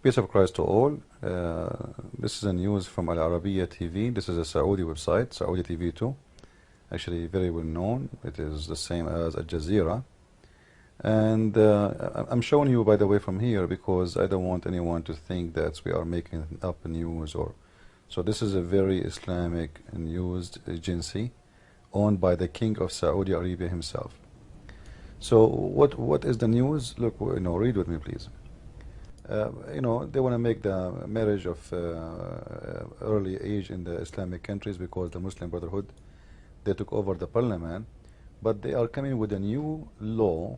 Peace of Christ to all. This is a news from Al Arabiya TV. This is a Saudi website, Saudi TV 2. Actually, very well known. It is the same as Al Jazeera. And I'm showing you, by the way, from here because I don't want anyone to think that we are making up news or. So this is a very Islamic news agency owned by the King of Saudi Arabia himself. So what is the news? Look, read with me, please. They want to make the marriage of early age in the Islamic countries because the Muslim Brotherhood, they took over the parliament, but they are coming with a new law,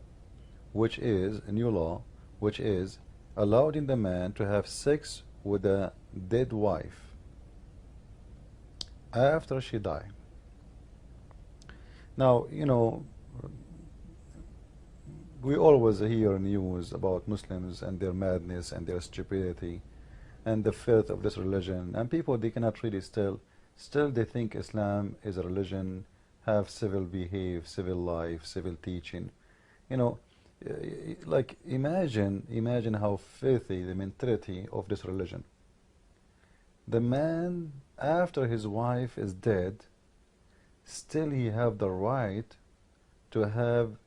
which is allowing the man to have sex with a dead wife after she died. Now, we always hear news about Muslims and their madness and their stupidity and the filth of this religion, and people, they cannot really still they think Islam is a religion, have civil life, civil teaching. Like imagine how filthy the mentality of this religion. The man, after his wife is dead, still he have the right to have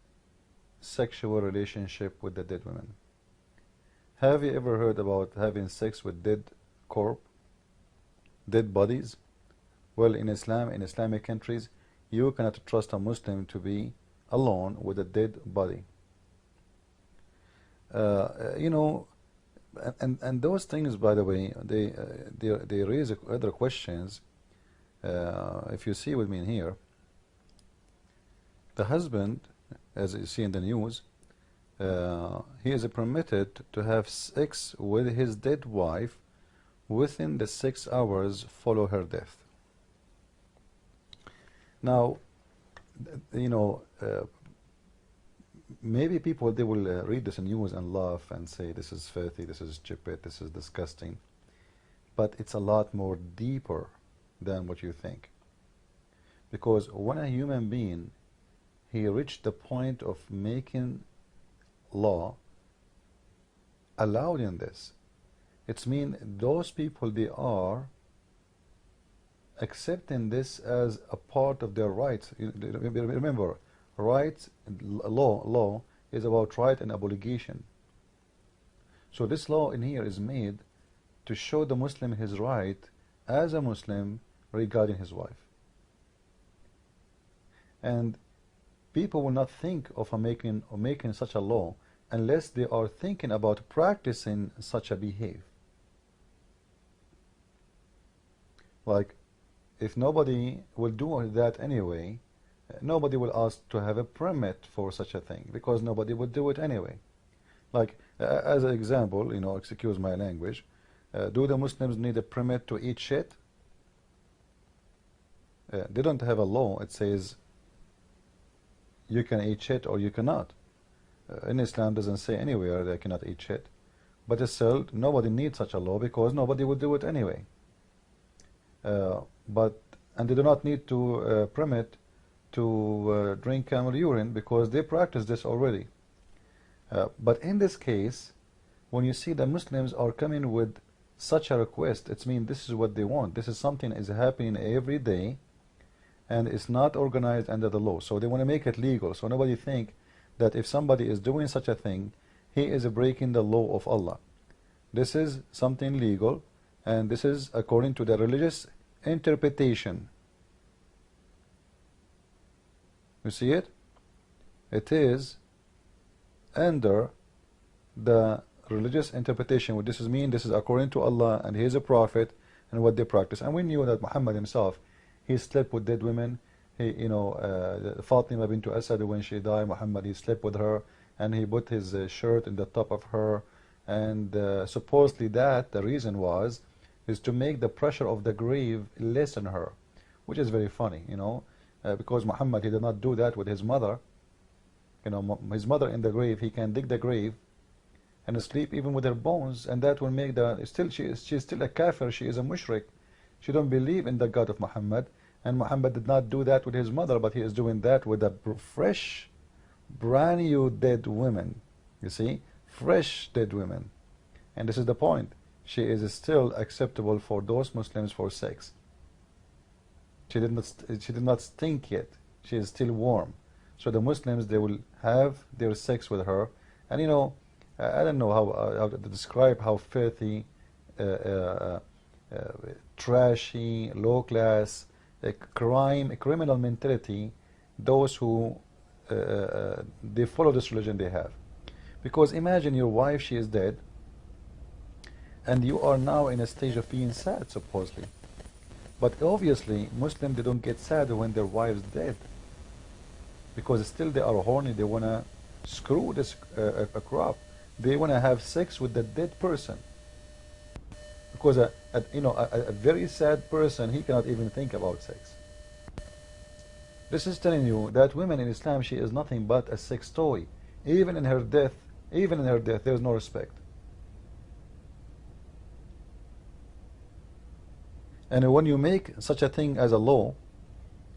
sexual relationship with the dead women. Have you ever heard about having sex with dead bodies? Well, in Islam, in Islamic countries, you cannot trust a Muslim to be alone with a dead body. And those things, by the way, they raise other questions. If you see with me in here, the husband, as you see in the news, he is permitted to have sex with his dead wife within the 6 hours follow her death. Now, maybe people, they will read this news and laugh and say this is filthy, this is stupid, this is disgusting, but it's a lot more deeper than what you think. Because when a human being, he reached the point of making law allowed in this, it's mean those people, they are accepting this as a part of their rights. Remember, rights, law is about right and obligation. So this law in here is made to show the Muslim his right as a Muslim regarding his wife. And people will not think of making such a law unless they are thinking about practicing such a behavior. Like, if nobody will do that anyway, nobody will ask to have a permit for such a thing, because nobody would do it anyway. Like, as an example, excuse my language, do the Muslims need a permit to eat shit? They don't have a law. It says you can eat shit or you cannot. In Islam, doesn't say anywhere they cannot eat shit. But still, nobody needs such a law because nobody would do it anyway. And they do not need to permit to drink camel urine because they practice this already. But in this case, when you see the Muslims are coming with such a request, it means this is what they want. This is something is happening every day, and it's not organized under the law. So they want to make it legal. So nobody think that if somebody is doing such a thing, he is breaking the law of Allah. This is something legal, and this is according to the religious interpretation. You see it? It is under the religious interpretation. What this is mean, this is according to Allah and He is a prophet and what they practice. And we knew that Muhammad himself, he slept with dead women. He, Fatima bint Asad, when she died, Muhammad, he slept with her and he put his shirt in the top of her, and supposedly that the reason is to make the pressure of the grave less on her, which is very funny, because Muhammad, he did not do that with his mother. His mother in the grave, he can dig the grave and sleep even with her bones, and that will make she's still a kafir, she is a mushrik, she don't believe in the God of Muhammad. And Muhammad did not do that with his mother, but he is doing that with a fresh, brand new dead women. You see, fresh dead women. And this is the point. She is still acceptable for those Muslims for sex. She did not stink yet. She is still warm. So the Muslims, they will have their sex with her. And you know, I don't know how to describe how filthy, trashy, low class, criminal mentality those who they follow this religion they have. Because imagine your wife, she is dead, and you are now in a stage of being sad, supposedly. But obviously, Muslims, they don't get sad when their wife's dead. Because still they are horny, they want to screw this a crop. They want to have sex with the dead person. Because a very sad person, he cannot even think about sex. This is telling you that women in Islam, she is nothing but a sex toy. Even in her death, there is no respect. And when you make such a thing as a law,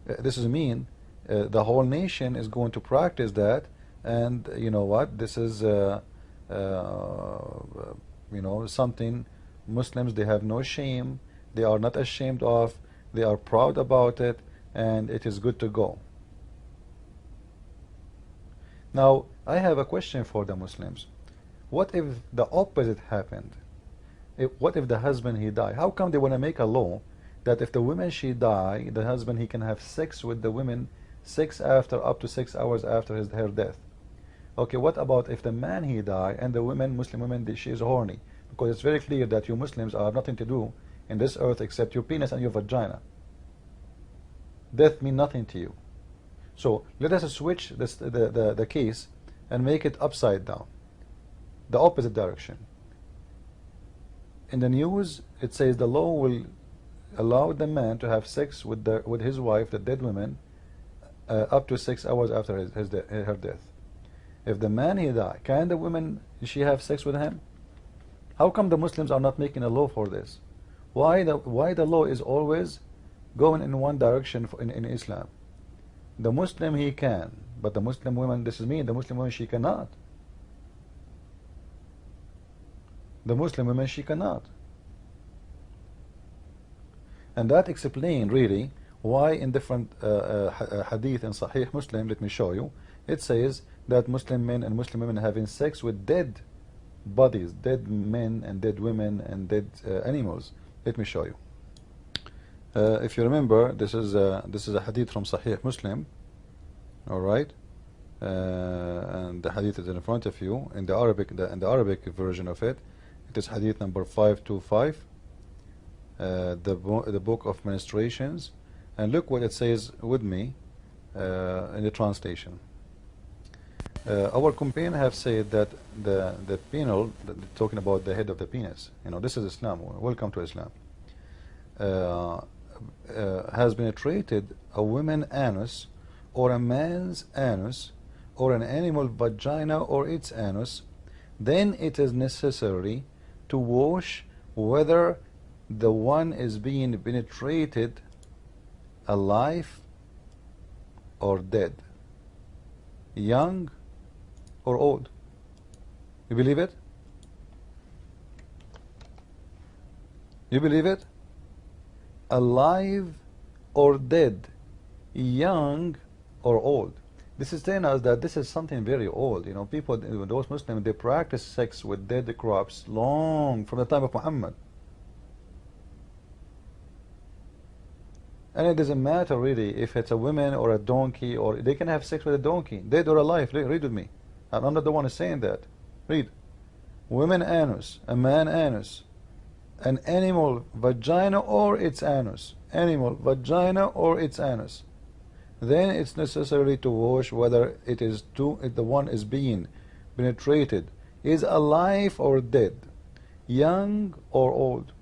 this is mean the whole nation is going to practice that, and you know what? This is something Muslims, they have no shame, they are not ashamed of, they are proud about it, and it is good to go. Now, I have a question for the Muslims. What if the opposite happened? What if the husband, he died? How come they want to make a law that if the woman, she die, the husband, he can have sex with the women up to 6 hours after her death? Okay, what about if the man, he die, and the woman, Muslim woman, she is horny? Because it's very clear that you Muslims have nothing to do in this earth except your penis and your vagina. Death means nothing to you. So let us switch the case and make it upside down, the opposite direction. In the news, it says the law will allow the man to have sex with his wife, the dead woman, up to 6 hours after her death. If the man, he die, can the woman, she have sex with him? How come the Muslims are not making a law for this? Why the law is always going in one direction in Islam? The Muslim, he can, but the Muslim woman, this is me, the Muslim woman, she cannot. The Muslim woman, she cannot. And that explains really why in different hadith in Sahih Muslim, let me show you, it says that Muslim men and Muslim women having sex with dead bodies, dead men and dead women and dead animals. Let me show you. If you remember, this is a hadith from Sahih Muslim. All right, and the hadith is in front of you in the Arabic version of it. It is hadith number 525, the book of ministrations, and look what it says with me in the translation. Our companion have said that the penal, talking about the head of the penis, this is Islam. Welcome to Islam. Has penetrated a woman's anus or a man's anus or an animal vagina or its anus, then it is necessary to wash whether the one is being penetrated alive or dead, young or old. You believe it? You believe it? Alive or dead, young or old. This is telling us that this is something very old. People, those Muslims, they practice sex with dead crops long from the time of Muhammad. And it doesn't matter really if it's a woman or a donkey, or they can have sex with a donkey, dead or alive. Read with me. I'm not the one who's saying that. Read. Women anus, a man anus, an animal vagina or its anus, animal vagina or its anus. Then it's necessary to wash whether if the one is being penetrated is alive or dead, young or old.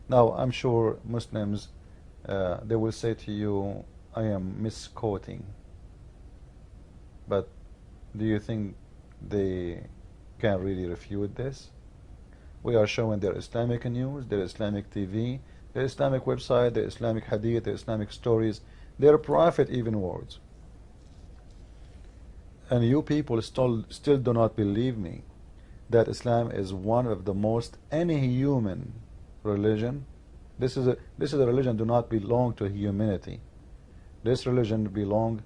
Now I'm sure Muslims, they will say to you, I am misquoting, but do you think they can really refute this? We are showing their Islamic news, their Islamic TV, their Islamic website, their Islamic hadith, their Islamic stories, their prophet even words. And you people still do not believe me. that Islam is one of the most inhuman religion. This is a religion do not belong to humanity. This religion belong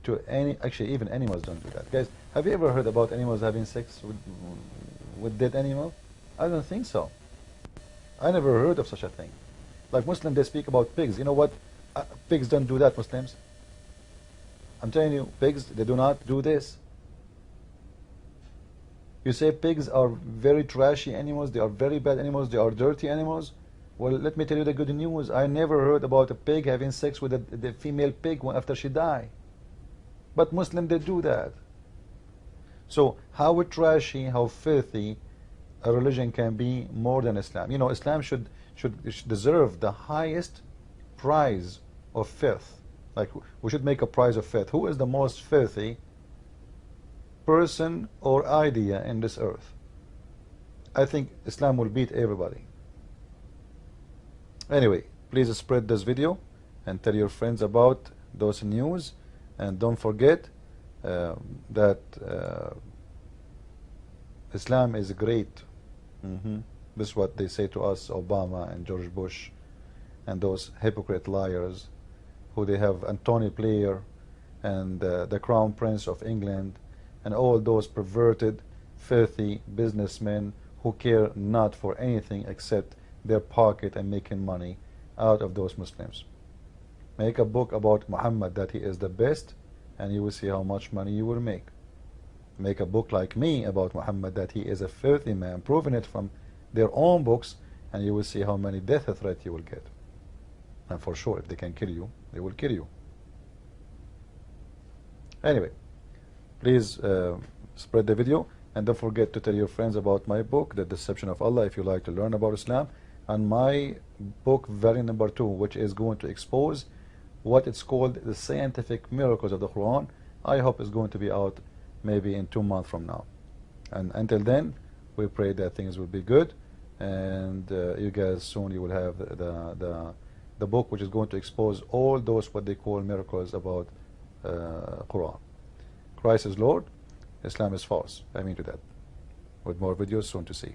to actually even animals don't do that. Guys, have you ever heard about animals having sex with dead animals? I don't think so. I never heard of such a thing. Like Muslims, they speak about pigs. You know what? Pigs don't do that, Muslims. I'm telling you, pigs, they do not do this. You say pigs are very trashy animals, they are very bad animals, they are dirty animals. Well, let me tell you the good news. I never heard about a pig having sex with the female pig after she died. But Muslims, they do that. So how trashy, how filthy a religion can be more than Islam. You know, Islam should deserve the highest prize of filth. Like, we should make a prize of filth. Who is the most filthy person or idea in this earth? I think Islam will beat everybody. Anyway, please spread this video and tell your friends about those news, and don't forget that Islam is great. This is what they say to us, Obama and George Bush and those hypocrite liars who they have, Tony Blair and the Crown Prince of England and all those perverted, filthy businessmen who care not for anything except their pocket and making money out of those Muslims. Make a book about Muhammad, that he is the best, and you will see how much money you will make. Make a book like me about Muhammad, that he is a filthy man, proving it from their own books, and you will see how many death threats you will get. And for sure, if they can kill you, they will kill you. Anyway, please spread the video, and don't forget to tell your friends about my book, The Deception of Allah, if you like to learn about Islam, and my book, variant number 2, which is going to expose what it's called the scientific miracles of the Quran. I hope it's going to be out maybe in 2 months from now. And until then, we pray that things will be good, and you guys soon you will have the book which is going to expose all those what they call miracles about Quran. Christ is Lord, Islam is false. I mean to that. With more videos soon to see.